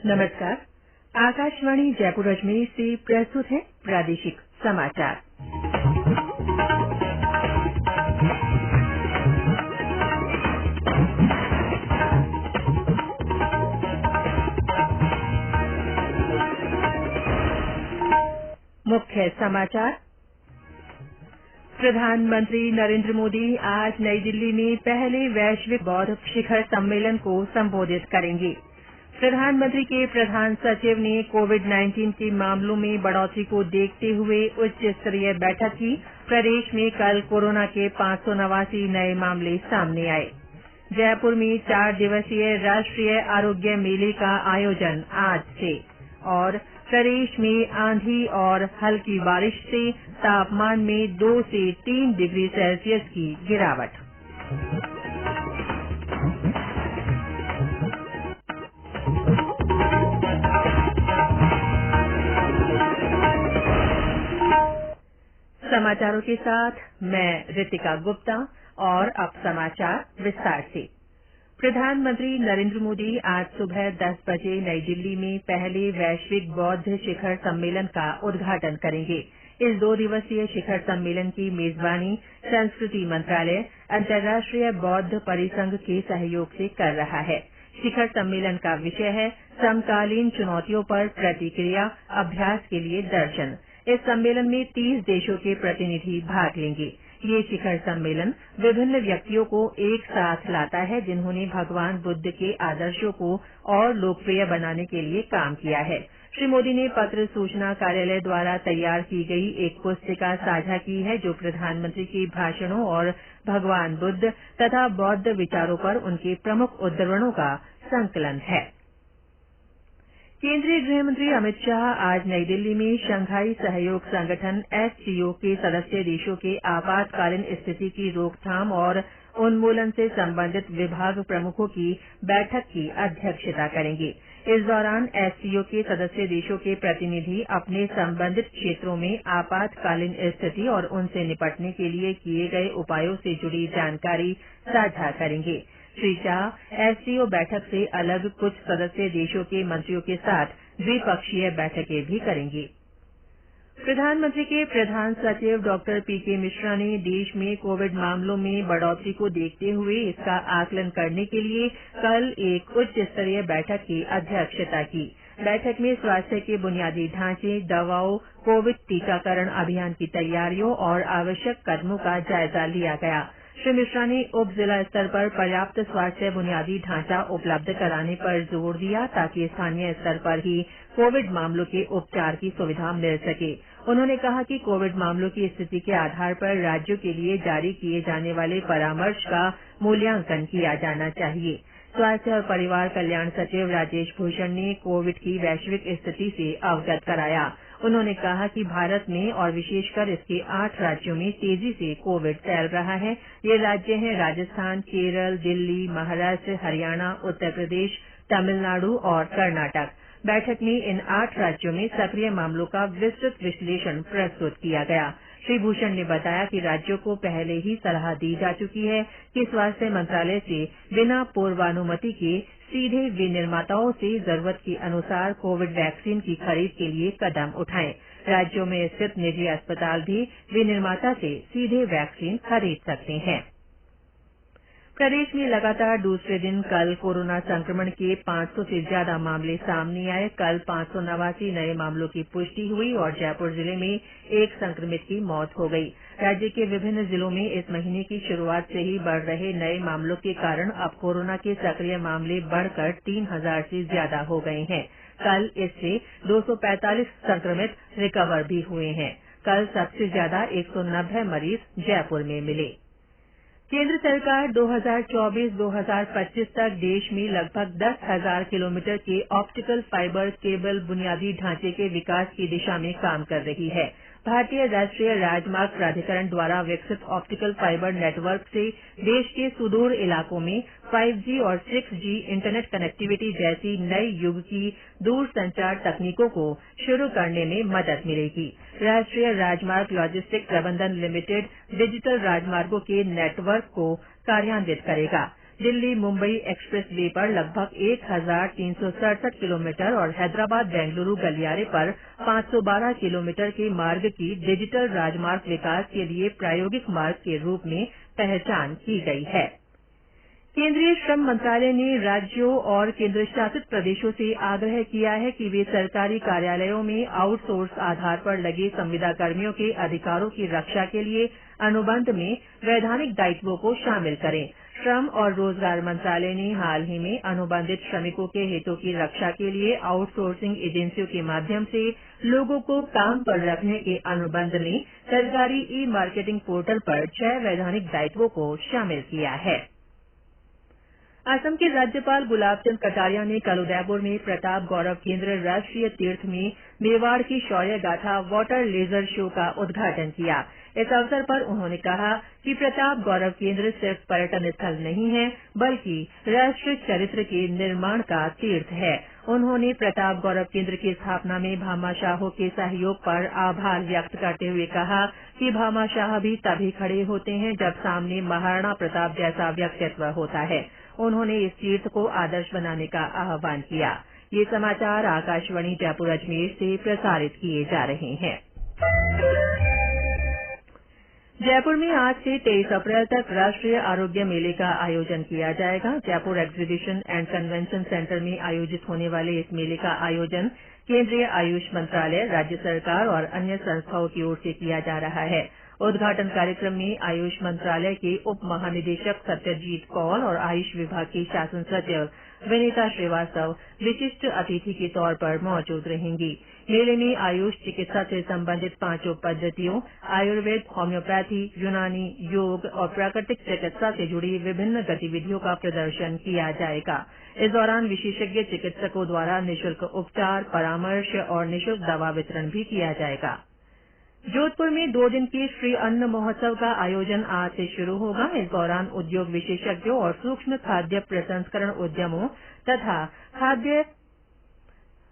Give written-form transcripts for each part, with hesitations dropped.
नमस्कार। आकाशवाणी जयपुर अजमेर से प्रस्तुत है प्रादेशिक समाचार। मुख्य समाचार। प्रधानमंत्री नरेंद्र मोदी आज नई दिल्ली में पहले वैश्विक बौद्ध शिखर सम्मेलन को संबोधित करेंगे। प्रधानमंत्री के प्रधान सचिव ने कोविड-19 के मामलों में बढ़ोतरी को देखते हुए उच्च स्तरीय बैठक की। प्रदेश में कल कोरोना के 589 नए मामले सामने आए। जयपुर में 4 दिवसीय राष्ट्रीय आरोग्य मेले का आयोजन आज से। और प्रदेश में आंधी और हल्की बारिश से तापमान में 2 से 3 डिग्री सेल्सियस की गिरावट। समाचारों के साथ मैं रितिका गुप्ता। और अब समाचार विस्तार से। प्रधानमंत्री नरेंद्र मोदी आज सुबह 10 बजे नई दिल्ली में पहले वैश्विक बौद्ध शिखर सम्मेलन का उद्घाटन करेंगे। इस 2 दिवसीय शिखर सम्मेलन की मेजबानी संस्कृति मंत्रालय अंतर्राष्ट्रीय बौद्ध परिसंघ के सहयोग से कर रहा है। शिखर सम्मेलन का विषय है समकालीन चुनौतियों पर प्रतिक्रिया, अभ्यास के लिए दर्शन। इस सम्मेलन में 30 देशों के प्रतिनिधि भाग लेंगे। ये शिखर सम्मेलन विभिन्न व्यक्तियों को एक साथ लाता है जिन्होंने भगवान बुद्ध के आदर्शों को और लोकप्रिय बनाने के लिए काम किया है। श्री मोदी ने पत्र सूचना कार्यालय द्वारा तैयार की गई एक पुस्तिका साझा की है जो प्रधानमंत्री के भाषणों और भगवान बुद्ध तथा बौद्ध विचारों पर उनके प्रमुख उद्धरणों का संकलन है। केंद्रीय गृह मंत्री अमित शाह आज नई दिल्ली में शंघाई सहयोग संगठन एससीओ के सदस्य देशों के आपातकालीन स्थिति की रोकथाम और उन्मूलन से संबंधित विभाग प्रमुखों की बैठक की अध्यक्षता करेंगे। इस दौरान एससीओ के सदस्य देशों के प्रतिनिधि अपने संबंधित क्षेत्रों में आपातकालीन स्थिति और उनसे निपटने के लिए किए गए उपायों से जुड़ी जानकारी साझा करेंगे। श्री शाह एससीओ बैठक से अलग कुछ सदस्य देशों के मंत्रियों के साथ द्विपक्षीय बैठकें भी करेंगे। प्रधानमंत्री के प्रधान सचिव डॉक्टर पीके मिश्रा ने देश में कोविड मामलों में बढ़ोतरी को देखते हुए इसका आकलन करने के लिए कल एक उच्च स्तरीय बैठक की अध्यक्षता की। बैठक में स्वास्थ्य के बुनियादी ढांचे, दवाओं, कोविड टीकाकरण अभियान की तैयारियों और आवश्यक कदमों का जायजा लिया गया। श्री मिश्रा ने उप जिला स्तर पर पर्याप्त स्वास्थ्य बुनियादी ढांचा उपलब्ध कराने पर जोर दिया ताकि स्थानीय स्तर पर ही कोविड मामलों के उपचार की सुविधा मिल सके। उन्होंने कहा कि कोविड मामलों की स्थिति के आधार पर राज्यों के लिए जारी किए जाने वाले परामर्श का मूल्यांकन किया जाना चाहिए। स्वास्थ्य और परिवार कल्याण सचिव राजेश भूषण ने कोविड की वैश्विक स्थिति से अवगत कराया। उन्होंने कहा कि भारत में और विशेषकर इसके 8 राज्यों में तेजी से कोविड फैल रहा है। ये राज्य हैं राजस्थान, केरल, दिल्ली, महाराष्ट्र, हरियाणा, उत्तर प्रदेश, तमिलनाडु और कर्नाटक। बैठक में इन 8 राज्यों में सक्रिय मामलों का विस्तृत विश्लेषण प्रस्तुत किया गया। श्री भूषण ने बताया कि राज्यों को पहले ही सलाह दी जा चुकी है कि स्वास्थ्य मंत्रालय से बिना पूर्वानुमति के सीधे विनिर्माताओं से जरूरत के अनुसार कोविड वैक्सीन की खरीद के लिए कदम उठाएं। राज्यों में स्थित निजी अस्पताल भी विनिर्माता से सीधे वैक्सीन खरीद सकते हैं। प्रदेश में लगातार दूसरे दिन कल कोरोना संक्रमण के 500 से ज्यादा मामले सामने आए। कल 589 नए मामलों की पुष्टि हुई और जयपुर जिले में एक संक्रमित की मौत हो गई। राज्य के विभिन्न जिलों में इस महीने की शुरुआत से ही बढ़ रहे नए मामलों के कारण अब कोरोना के सक्रिय मामले बढ़कर 3000 से ज्यादा हो गए हैं। कल इससे 245 संक्रमित रिकवर भी हुए हैं। कल सबसे ज्यादा 190 मरीज जयपुर में मिले। केंद्र सरकार 2024-2025 तक देश में लगभग 10,000 किलोमीटर के ऑप्टिकल फाइबर केबल बुनियादी ढांचे के विकास की दिशा में काम कर रही है। भारतीय राष्ट्रीय राजमार्ग प्राधिकरण द्वारा विकसित ऑप्टिकल फाइबर नेटवर्क से देश के सुदूर इलाकों में 5G और 6G इंटरनेट कनेक्टिविटी जैसी नए युग की दूर संचार तकनीकों को शुरू करने में मदद मिलेगी। राष्ट्रीय राजमार्ग लॉजिस्टिक प्रबंधन लिमिटेड डिजिटल राजमार्गों के नेटवर्क को कार्यान्वित करेगा। दिल्ली मुंबई एक्सप्रेस वे पर लगभग 1367 किलोमीटर और हैदराबाद बेंगलुरु गलियारे पर 512 किलोमीटर के मार्ग की डिजिटल राजमार्ग विकास के लिए प्रायोगिक मार्ग के रूप में पहचान की गई है। केंद्रीय श्रम मंत्रालय ने राज्यों और केंद्रशासित प्रदेशों से आग्रह किया है कि वे सरकारी कार्यालयों में आउटसोर्स आधार पर लगे संविदाकर्मियों के अधिकारों की रक्षा के लिए अनुबंध में वैधानिक दायित्वों को शामिल करें। श्रम और रोजगार मंत्रालय ने हाल ही में अनुबंधित श्रमिकों के हितों की रक्षा के लिए आउटसोर्सिंग एजेंसियों के माध्यम से लोगों को काम पर रखने के अनुबंध में सरकारी ई मार्केटिंग पोर्टल पर 6 वैधानिक दायित्वों को शामिल किया है। असम के राज्यपाल गुलाब चंद कटारिया ने कल उदयपुर में प्रताप गौरव केंद्र राष्ट्रीय तीर्थ में मेवाड़ की शौर्य गाथा वाटर लेजर शो का उद्घाटन किया। इस अवसर पर उन्होंने कहा कि प्रताप गौरव केंद्र सिर्फ पर्यटन स्थल नहीं है बल्कि राष्ट्र चरित्र के निर्माण का तीर्थ है। उन्होंने प्रताप गौरव केंद्र की स्थापना में भामाशाहों के सहयोग पर आभार व्यक्त करते हुए कहा कि भामाशाह भी तभी खड़े होते हैं जब सामने महाराणा प्रताप जैसा व्यक्तित्व होता है। उन्होंने इस तीर्थ को आदर्श बनाने का आह्वान किया। ये समाचार आकाशवाणी जयपुर अजमेर से प्रसारित किए जा रहे हैं। जयपुर में आज से 23 अप्रैल तक राष्ट्रीय आरोग्य मेले का आयोजन किया जाएगा। Jaipur exhibition and convention centre में आयोजित होने वाले इस मेले का आयोजन केंद्रीय आयुष मंत्रालय, राज्य सरकार और अन्य संस्थाओं की ओर से किया जा रहा है। उद्घाटन कार्यक्रम में आयुष मंत्रालय के उप महानिदेशक सत्यजीत कौल और आयुष विभाग की शासन सचिव विनीता श्रीवास्तव विशिष्ट अतिथि के तौर पर मौजूद रहेंगी। मेले में आयुष चिकित्सा से संबंधित 5 पद्धतियों आयुर्वेद, होम्योपैथी, यूनानी, योग और प्राकृतिक चिकित्सा से जुड़ी विभिन्न गतिविधियों का प्रदर्शन किया जाएगा। इस दौरान विशेषज्ञ चिकित्सकों द्वारा निःशुल्क उपचार, परामर्श और निःशुल्क दवा वितरण भी किया जाएगा। जोधपुर में 2 दिन के श्री अन्न महोत्सव का आयोजन आज से शुरू होगा। इस दौरान उद्योग विशेषज्ञों और सूक्ष्म खाद्य प्रसंस्करण उद्यमों तथा खाद्य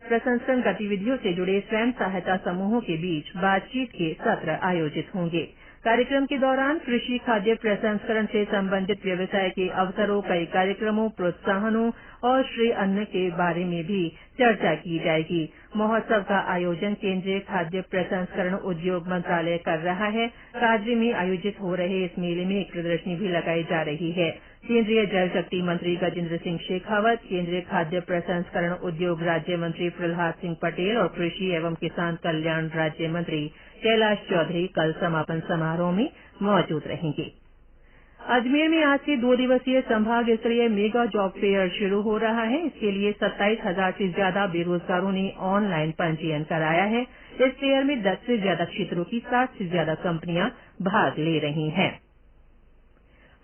प्रसंस्करण गतिविधियों से जुड़े स्वयं सहायता समूहों के बीच बातचीत के सत्र आयोजित होंगे। कार्यक्रम के दौरान कृषि खाद्य प्रसंस्करण से संबंधित व्यवसाय के अवसरों, कई कार्यक्रमों, प्रोत्साहनों और श्री अन्न के बारे में भी चर्चा की जाएगी। महोत्सव का आयोजन केंद्रीय खाद्य प्रसंस्करण उद्योग मंत्रालय कर रहा है। काजरी में आयोजित हो रहे इस मेले में एक प्रदर्शनी भी लगाई जा रही है। केंद्रीय जल शक्ति मंत्री गजेंद्र सिंह शेखावत, केंद्रीय खाद्य प्रसंस्करण उद्योग राज्य मंत्री प्रहलाद सिंह पटेल और कृषि एवं किसान कल्याण राज्य मंत्री कैलाश चौधरी कल समापन समारोह में मौजूद रहेंगे। अजमेर में आज से 2 दिवसीय संभाग स्तरीय मेगा जॉब फेयर शुरू हो रहा है। इसके लिए 27,000 से ज्यादा बेरोजगारों ने ऑनलाइन पंजीयन कराया है। इस फेयर में 10 से ज्यादा क्षेत्रों की 60 से ज्यादा कंपनियां भाग ले रही हैं।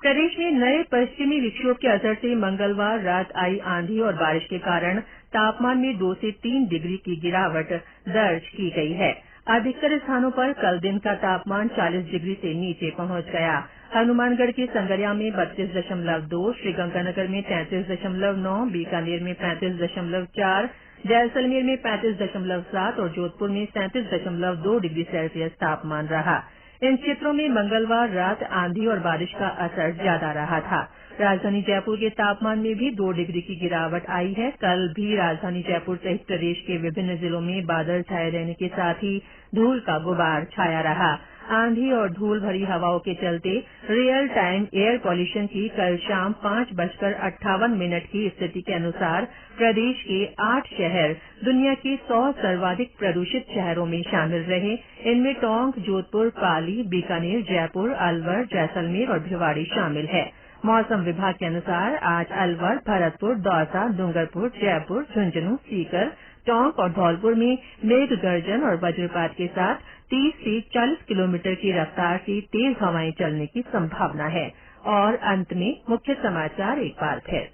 प्रदेश में नए पश्चिमी विक्षोभ के असर से मंगलवार रात आई आंधी और बारिश के कारण तापमान में 2 से 3 डिग्री की गिरावट दर्ज की गई है। अधिकतर स्थानों पर कल दिन का तापमान 40 डिग्री से नीचे पहुंच गया। हनुमानगढ़ के संगरिया में 32.2, श्रीगंगानगर में 33.9, बीकानेर में 35.4, जैसलमेर में 35.7 और जोधपुर में 37.2 डिग्री सेल्सियस तापमान रहा। इन क्षेत्रों में मंगलवार रात आंधी और बारिश का असर ज्यादा रहा था। राजधानी जयपुर के तापमान में भी 2 डिग्री की गिरावट आई है। कल भी राजधानी जयपुर सहित प्रदेश के विभिन्न जिलों में बादल छाये रहने के साथ ही धूल का गुबार छाया रहा। आंधी और धूल भरी हवाओं के चलते रियल टाइम एयर पॉल्यूशन की कल शाम 5:58 की स्थिति के अनुसार प्रदेश के 8 शहर दुनिया के 100 सर्वाधिक प्रदूषित शहरों में शामिल रहे। इनमें टोंक, जोधपुर, पाली, बीकानेर, जयपुर, अलवर, जैसलमेर और भिवाड़ी शामिल है। मौसम विभाग के अनुसार आज अलवर, भरतपुर, दौसा, डूंगरपुर, जयपुर, झुंझुनू, सीकर, टोंक और धौलपुर में मेघ गर्जन और वज्रपात के साथ 30 से 40 किलोमीटर की रफ्तार से तेज हवाएं चलने की संभावना है। और अंत में मुख्य समाचार एक बार फिर।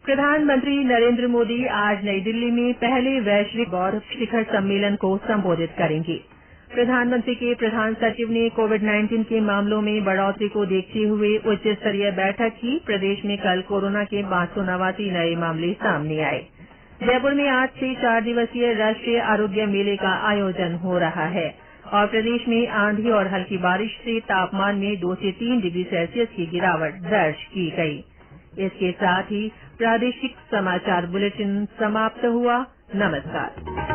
प्रधानमंत्री नरेंद्र मोदी आज नई दिल्ली में पहले वैश्विक बौद्ध शिखर सम्मेलन को संबोधित करेंगे। प्रधानमंत्री के प्रधान सचिव ने कोविड-19 के मामलों में बढ़ोतरी को देखते हुए उच्च स्तरीय बैठक की। प्रदेश में कल कोरोना के 589 नए मामले सामने आए। जयपुर में आज से 4 दिवसीय राष्ट्रीय आरोग्य मेले का आयोजन हो रहा है। और प्रदेश में आंधी और हल्की बारिश से तापमान में 2 से 3 डिग्री सेल्सियस की गिरावट दर्ज की गई। इसके साथ ही प्रादेशिक समाचार बुलेटिन समाप्त हुआ। नमस्कार।